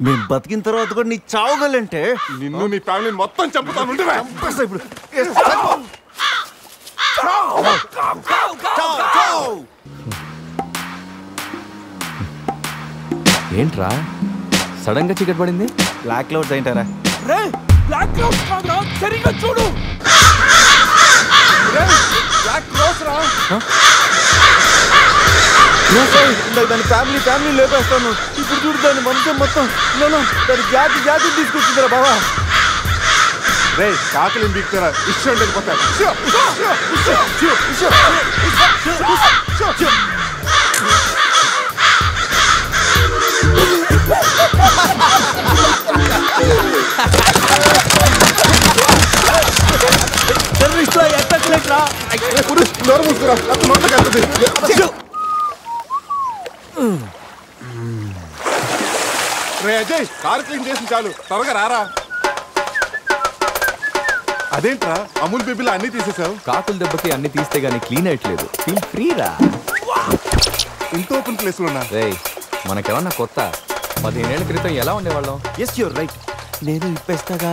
R: మేము బతికిన తర్వాత కూడా నీ చావుగలంటే
P: నిన్ను నీ ఫ్యామిలీని మొత్తం చంపుతాను.
R: ఇప్పుడు ఏంట్రా సడన్ గా చీకటి పడింది? బ్లాక్ క్లౌడ్స్ ఏంటారా?
F: రే బ్లాక్ క్లౌడ్స్ కాదురా, సరిగ్గా చూడు.
P: బ్లాక్ క్లోజ్ రా.
R: దాని ఫ్యామిలీ లేపేస్తాను. ఇప్పుడు చూడు దాని మనసు మొత్తం దాని జాతి తీసుకొచ్చిందిరా బావా.
P: రే కాకులు బిగుతారా ఇష్టం వెళ్ళిపోతారు రే అజయ్ కారు క్లీన్ చేసి చాలు త్వరగా రారా. అదేంట్రా అమూల్ బేబీలో అన్ని తీసేసావు?
R: కాకుల దెబ్బకి అన్ని తీస్తే గానీ క్లీన్ అయ్యట్లేదు. ఫీల్ ఫ్రీ రా.
P: ఇంత ఓపెన్ ప్లేస్ లో ఉన్నా
R: రే మనకేమన్నా కొత్త? 15 ఏళ్ల క్రితం ఎలా ఉండేవాళ్ళం?
U: Yes you're right. నేను ఇప్పేస్తాగా.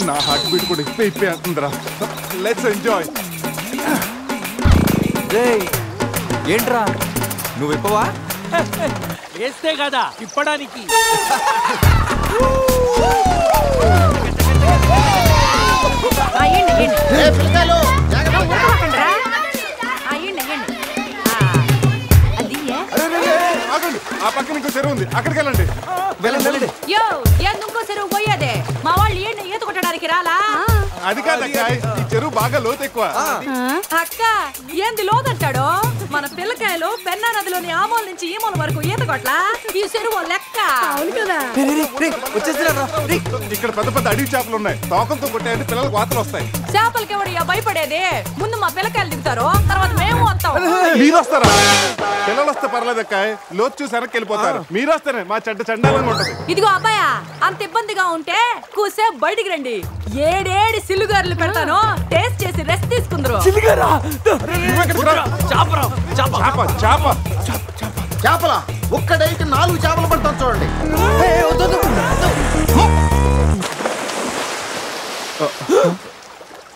P: నా హార్ట్ బీట్ కూడా ఇప్పే అంటుందిరా. Let's enjoy.
R: రే ఏంట్రా నువ్వు ఇప్పవా?
F: వేస్తే కదా ఇప్పడానికి.
P: ఆ పక్కన ఇంకో చెరువు ఉంది, అక్కడికి వెళ్ళండి.
N: ఇంకో చెరువు పోయేదే మా వాళ్ళు ఈత కొట్టడానికి రాలా?
P: అది కాదక్క, ఈ చెరువు బాగా లోతు ఎక్కువ.
M: అక్క ఏంది లోదంటాడు? మన పిల్లకాయలు పెన్నా నదిలోని ఆ మూల నుంచి ఈ మూల వరకు ఈత కొట్లా? ఈ చెరువు లెక్క. అవును కదా.
P: ఇక్కడ పెద్ద పెద్ద అడవి చేపలు ఉన్నాయి, తోకంతో కొట్టాయంటే పిల్లలకు వాతలు వస్తాయి.
M: చేపలకి ఎవడు భయపడేది? ముందు మా పిల్లకాయలు దిగుతారు, తర్వాత మేము వస్తాం.
P: మీరు వస్తారా? పిల్లలు వస్తే పర్లేదక్క, లోతు చూసి వెనక్కి వెళ్ళిపోతారు. మీరు వస్తేనే మా చెడ్డ చండాలంగా ఉంటది.
M: ఇదిగో అబ్బాయా, అంత ఇబ్బందిగా ఉంటే కూసే బయటికి రండి. ఏడేడి సిల్లుగారులు పెడతాను, టేస్ట్ చేసి రెస్ట్ తీసుకుందరు.
K: చేపల ఒక్క డైకి 4 చేపలు పడతాను చూడండి.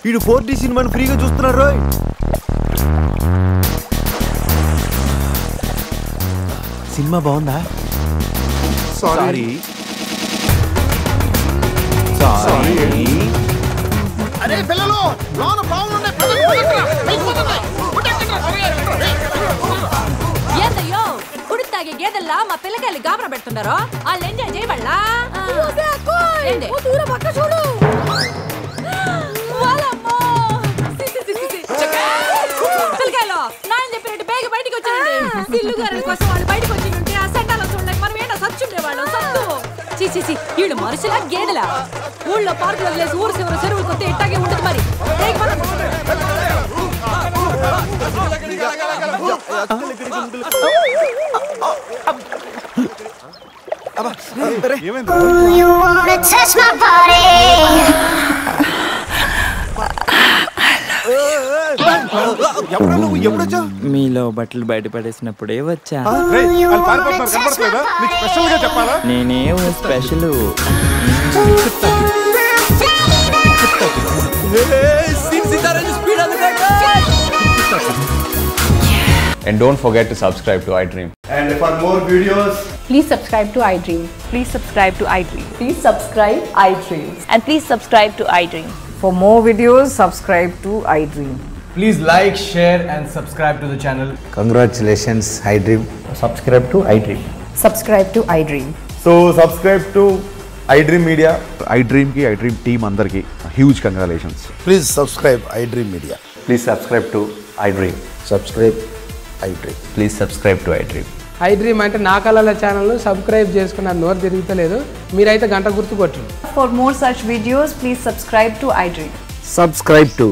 U: వీడు 4D సినిమాని ఫ్రీగా చూస్తున్నారు. సినిమా బాగుందా? సారీ
K: అరే పిల్లలు లోన బాగుండే
M: ఏందయ్యో కుడి తాగే గేదెల్లా మా పిల్లకాయలు గాబరా పెడుతున్నారో వాళ్ళు ఎంజాయ్ చేయబడలా? చూడు పిల్లకాయలు నాయన చెప్పినట్టు బేగ బయటికి వచ్చారండి. సిల్లుగారుల కోసం వాళ్ళు బయటకు వచ్చింటే ఆ సండాలో చూడలేక మనం ఏంటో సచ్చుండేవాళ్ళం. సత్తు చీచి వీళ్ళు మనుషులా గేదెలా? ఊళ్ళో పార్కులు వదిలేసి ఊరు చివరి చెరువులు కొత్త ఇట్టాగే ఉంటుంది మరి.
G: మీలో బట్టలు బయట పడేసినప్పుడే వచ్చా. నేనే special.
R: And don't forget to subscribe to iDream.
U: And for more videos,
J: please subscribe to iDream. Please subscribe to iDream. Please subscribe iDream. And please subscribe to iDream. For more videos, subscribe to iDream.
W: Please like, share and subscribe to the channel.
U: congratulations iDream. Subscribe to iDream.
J: Subscribe to iDream.
U: So subscribe to iDream Media. iDream ki iDream team andarki huge congratulations. Please subscribe iDream Media. Please subscribe to iDream. Subscribe iDream. Please subscribe to iDream.
X: iDream అంటే నా కళల channel subscribe చేసుకున్న నోరు తిరుగుతలేదు. మీరైతే గంట గుర్తు కొట్టండి.
J: For more such videos, please subscribe to iDream.
Q: Subscribe to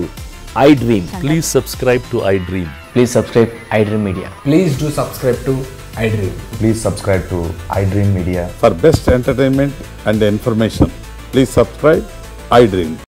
Q: iDream. Please subscribe to iDream. Please subscribe iDream Media.
W: Please do subscribe to iDream.
U: Please subscribe to iDream Media. For best entertainment and information, please subscribe iDream.